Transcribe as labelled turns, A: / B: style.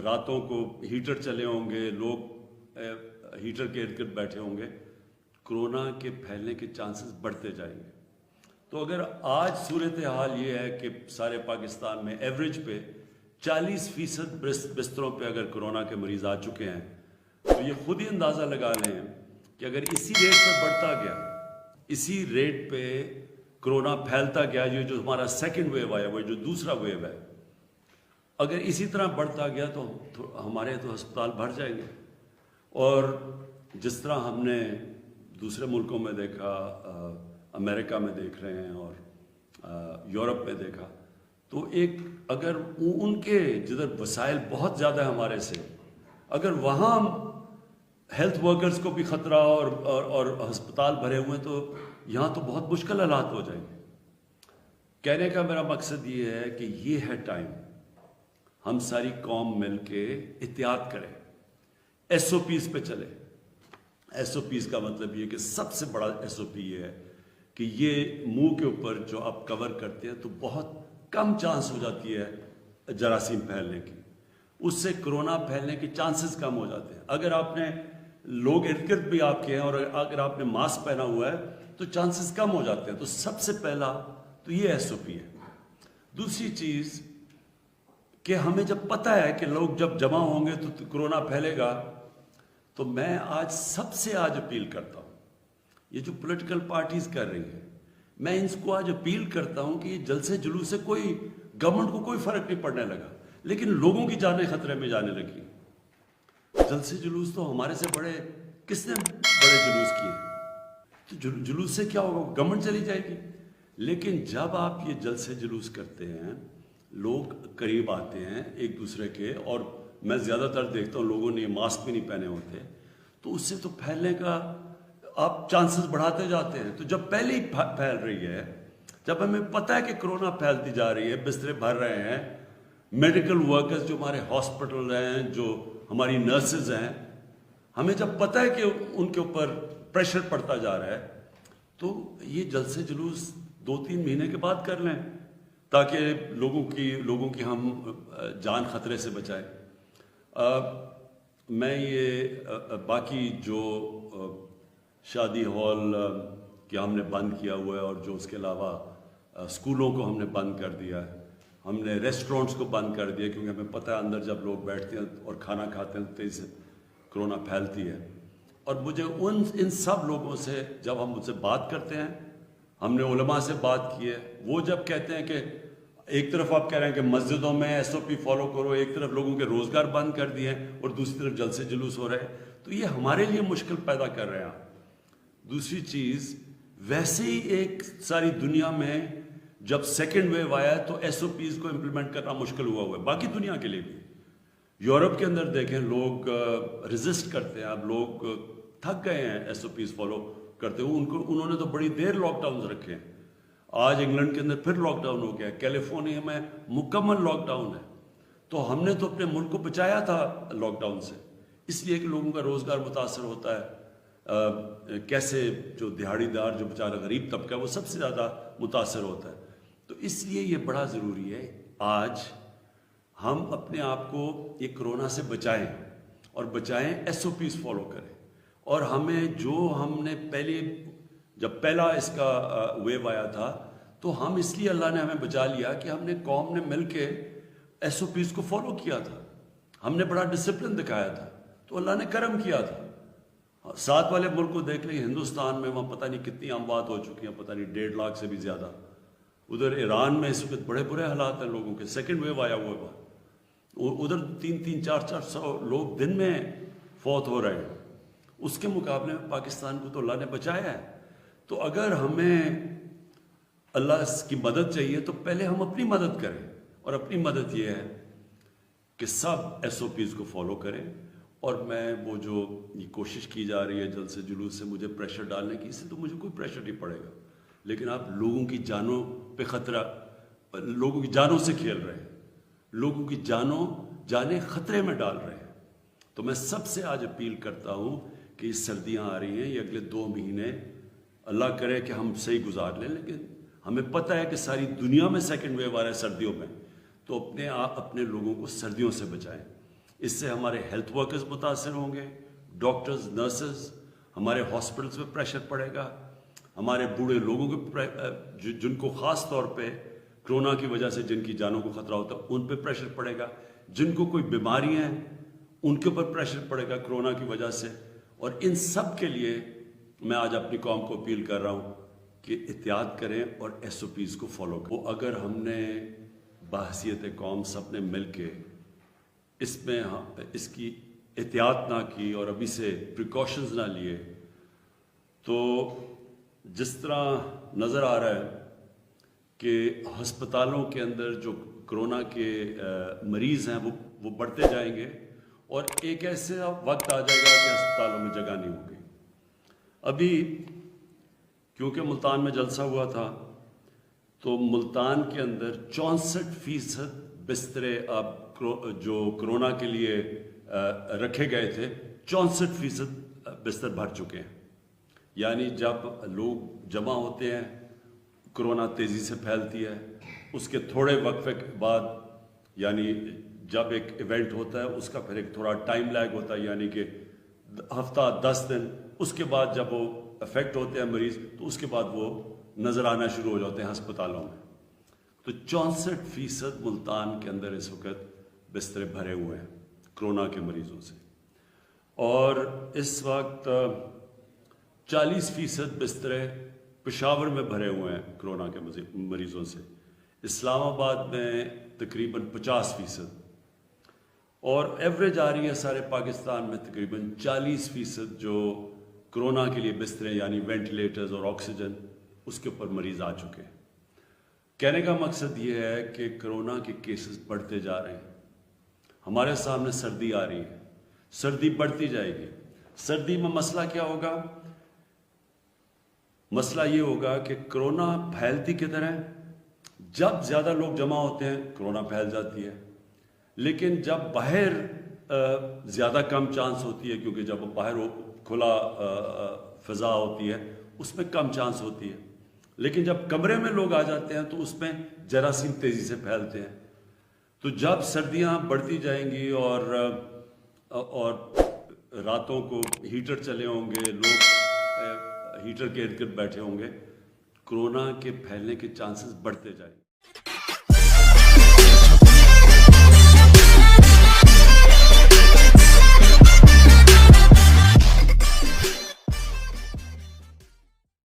A: راتوں کو ہیٹر چلے ہوں گے، لوگ ہیٹر کے ارد گرد بیٹھے ہوں گے، کرونا کے پھیلنے کے چانسز بڑھتے جائیں گے۔ تو اگر آج صورتحال یہ ہے کہ سارے پاکستان میں ایوریج پہ 40% بستروں پہ اگر کرونا کے مریض آ چکے ہیں، تو یہ خود ہی اندازہ لگا لیں کہ اگر اسی ریٹ پہ بڑھتا گیا، اسی ریٹ پہ کرونا پھیلتا گیا، یہ جو ہمارا سیکنڈ ویو آیا، وہ جو دوسرا ویو ہے، اگر اسی طرح بڑھتا گیا تو ہمارے تو ہسپتال بھر جائیں گے۔ اور جس طرح ہم نے دوسرے ملکوں میں دیکھا، امریکہ میں دیکھ رہے ہیں اور یورپ میں دیکھا، تو ایک اگر ان کے جدھر وسائل بہت زیادہ ہے ہمارے سے، اگر وہاں ہیلتھ ورکرز کو بھی خطرہ اور ہسپتال بھرے ہوئے ہیں، تو یہاں تو بہت مشکل حالات ہو جائیں گے۔ کہنے کا میرا مقصد یہ ہے کہ یہ ہے ٹائم، ہم ساری قوم مل کے احتیاط کریں، ایس او پیز پہ چلیں۔ ایس او پیز کا مطلب یہ کہ سب سے بڑا ایس او پی یہ ہے کہ یہ منہ کے اوپر جو آپ کور کرتے ہیں تو بہت کم چانس ہو جاتی ہے جراثیم پھیلنے کی، اس سے کرونا پھیلنے کے چانسز کم ہو جاتے ہیں۔ اگر آپ نے لوگ ارد گرد بھی آپ کے ہیں اور اگر آپ نے ماسک پہنا ہوا ہے تو چانسز کم ہو جاتے ہیں۔ تو سب سے پہلا تو یہ ایس او پی ہے۔ دوسری چیز کہ ہمیں جب پتہ ہے کہ لوگ جب جمع ہوں گے تو کرونا پھیلے گا، تو میں آج سب سے اپیل کرتا ہوں، یہ جو پولیٹیکل پارٹیز کر رہی ہیں، میں ان کو آج اپیل کرتا ہوں کہ یہ جلسے جلوس سے کوئی گورنمنٹ کو کوئی فرق نہیں پڑنے لگا، لیکن لوگوں کی جانیں خطرے میں جانے لگی۔ جلسے جلوس تو ہمارے سے بڑے کس نے بڑے جلوس کیے؟ تو جلوس سے کیا ہوگا؟ گورنمنٹ چلی جائے گی۔ لیکن جب آپ یہ جلسے جلوس کرتے ہیں، لوگ قریب آتے ہیں ایک دوسرے کے، اور میں زیادہ تر دیکھتا ہوں لوگوں نے ماسک بھی نہیں پہنے ہوتے، تو اس سے تو پھیلنے کا آپ چانسز بڑھاتے جاتے ہیں۔ تو جب پہلے ہی پھیل رہی ہے، جب ہمیں پتہ ہے کہ کرونا پھیلتی جا رہی ہے، بسترے بھر رہے ہیں، میڈیکل ورکرز جو ہمارے ہاسپٹل ہیں، جو ہماری نرسز ہیں، ہمیں جب پتہ ہے کہ ان کے اوپر پریشر پڑتا جا رہا ہے، تو یہ جلسے جلوس 2-3 مہینے کے بعد کر لیں تاکہ لوگوں کی ہم جان خطرے سے بچائیں۔ میں یہ باقی جو شادی ہال کہ ہم نے بند کیا ہوا ہے، اور جو اس کے علاوہ اسکولوں کو ہم نے بند کر دیا ہے، ہم نے ریسٹورنٹس کو بند کر دیا، کیونکہ ہمیں پتہ ہے اندر جب لوگ بیٹھتے ہیں اور کھانا کھاتے ہیں تیزی سے کرونا پھیلتی ہے۔ اور مجھے ان سب لوگوں سے جب ہم ان سے بات کرتے ہیں، ہم نے علماء سے بات کی ہے، وہ جب کہتے ہیں کہ ایک طرف آپ کہہ رہے ہیں کہ مسجدوں میں ایس او پی فالو کرو، ایک طرف لوگوں کے روزگار بند کر دیے ہیں اور دوسری طرف جلسے جلوس ہو رہے ہیں، تو یہ ہمارے لیے مشکل پیدا کر رہے ہیں۔ دوسری چیز، ویسے ہی ایک ساری دنیا میں جب سیکنڈ ویو آیا تو ایس او پیز کو امپلیمنٹ کرنا مشکل ہوا ہے، باقی دنیا کے لیے بھی۔ یورپ کے اندر دیکھیں، لوگ ریزسٹ کرتے ہیں، اب لوگ تھک گئے ہیں ایس او پیز فالو کرتے ہوئے، انہوں نے تو بڑی دیر لاک ڈاؤنز رکھے ہیں۔ آج انگلینڈ کے اندر پھر لاک ڈاؤن ہو گیا، کیلیفورنیا میں مکمل لاک ڈاؤن ہے۔ تو ہم نے تو اپنے ملک کو بچایا تھا لاک ڈاؤن سے، اس لیے کہ لوگوں کا روزگار متاثر ہوتا ہے، کیسے جو دیہڑی دار، جو بیچارہ غریب طبقہ ہے، وہ سب سے زیادہ متاثر ہوتا ہے۔ تو اس لیے یہ بڑا ضروری ہے آج ہم اپنے آپ کو یہ کرونا سے بچائیں، اور بچائیں ایس او پیز فالو کریں۔ اور ہمیں جو ہم نے جب پہلا اس کا ویو آیا تھا، تو ہم اس لیے اللہ نے ہمیں بچا لیا کہ ہم نے قوم نے مل کے ایس او پیز کو فالو کیا تھا، ہم نے بڑا ڈسپلن دکھایا تھا، تو اللہ نے کرم کیا تھا۔ ساتھ والے ملک کو دیکھ لیں، ہندوستان میں وہاں پتہ نہیں کتنی اموات ہو چکی ہیں، پتہ نہیں 1.5 لاکھ سے بھی زیادہ۔ ادھر ایران میں اس وقت بڑے برے حالات ہیں لوگوں کے، سیکنڈ ویو آیا ہوا ہے، ادھر 300 400 لوگ دن میں فوت ہو رہے ہیں۔ اس کے مقابلے میں پاکستان کو تو اللہ نے بچایا ہے۔ تو اگر ہمیں اللہ کی مدد چاہیے تو پہلے ہم اپنی مدد کریں، اور اپنی مدد یہ ہے کہ سب ایس او پیز کو فالو کریں۔ اور میں وہ جو یہ کوشش کی جا رہی ہے جلسے جلوس سے مجھے پریشر ڈالنے کی، اس سے تو مجھے کوئی پریشر نہیں پڑے گا، لیکن آپ لوگوں کی جانوں پہ خطرہ، لوگوں کی جانوں سے کھیل رہے ہیں، لوگوں کی جانیں خطرے میں ڈال رہے ہیں۔ تو میں سب سے آج اپیل کرتا ہوں کہ یہ سردیاں آ رہی ہیں، یہ اگلے 2 مہینے اللہ کرے کہ ہم صحیح گزار لیں، لیکن ہمیں پتہ ہے کہ ساری دنیا میں سیکنڈ ویو آ رہا ہے سردیوں میں، تو اپنے لوگوں کو سردیوں سے بچائیں۔ اس سے ہمارے ہیلتھ ورکرز متاثر ہوں گے، ڈاکٹرز، نرسز، ہمارے ہاسپٹلس پہ پریشر پڑے گا، ہمارے بوڑھے لوگوں کے جن کو خاص طور پہ کرونا کی وجہ سے جن کی جانوں کو خطرہ ہوتا ہے ان پہ پریشر پڑے گا، جن کو کوئی بیماریاں ہیں ان کے اوپر پریشر پڑے گا کرونا کی وجہ سے. اور ان سب کے لیے میں آج اپنی قوم کو اپیل کر رہا ہوں کہ احتیاط کریں اور ایس او پیز کو فالو کریں. وہ اگر ہم نے بحیثیت قوم سب نے مل کے اس کی احتیاط نہ کی اور ابھی سے پریکاشنز نہ لیے تو جس طرح نظر آ رہا ہے کہ ہسپتالوں کے اندر جو کرونا کے مریض ہیں وہ بڑھتے جائیں گے اور ایک ایسا وقت آ جائے گا کہ ہسپتالوں میں جگہ نہیں ہوگی. ابھی کیونکہ ملتان میں جلسہ ہوا تھا تو ملتان کے اندر 64% بسترے اب جو کرونا کے لیے رکھے گئے تھے 64% بستر بھر چکے ہیں. یعنی جب لوگ جمع ہوتے ہیں کرونا تیزی سے پھیلتی ہے، اس کے تھوڑے وقفے کے بعد یعنی جب ایک ایونٹ ہوتا ہے اس کا پھر ایک تھوڑا ٹائم لیگ ہوتا ہے، یعنی کہ ہفتہ 10 دن، اس کے بعد جب وہ افیکٹ ہوتے ہیں مریض تو اس کے بعد وہ نظر آنا شروع ہو جاتے ہیں ہسپتالوں میں. تو 64% ملتان کے اندر اس وقت بسترے بھرے ہوئے ہیں کرونا کے مریضوں سے، اور اس وقت 40% بسترے پشاور میں بھرے ہوئے ہیں کرونا کے مریضوں سے، اسلام آباد میں تقریباً 50%، اور ایوریج آ رہی ہے سارے پاکستان میں تقریباً 40% جو کرونا کے لیے بسترے یعنی وینٹیلیٹرز اور آکسیجن اس کے اوپر مریض آ چکے ہیں. کہنے کا مقصد یہ ہے کہ کرونا کے کیسز بڑھتے جا رہے ہیں. ہمارے سامنے سردی آ رہی ہے، سردی بڑھتی جائے گی. سردی میں مسئلہ کیا ہوگا؟ مسئلہ یہ ہوگا کہ کرونا پھیلتی کدھر ہے؟ جب زیادہ لوگ جمع ہوتے ہیں کرونا پھیل جاتی ہے، لیکن جب باہر زیادہ کم چانس ہوتی ہے، کیونکہ جب باہر کھلا فضا ہوتی ہے اس میں کم چانس ہوتی ہے، لیکن جب کمرے میں لوگ آ جاتے ہیں تو اس میں جراثیم تیزی سے پھیلتے ہیں. تو جب سردیاں بڑھتی جائیں گی اور راتوں کو ہیٹر چلے ہوں گے، لوگ ہیٹر کے ارد گرد بیٹھے ہوں گے، کرونا کے پھیلنے کے چانسز بڑھتے جائیں گے.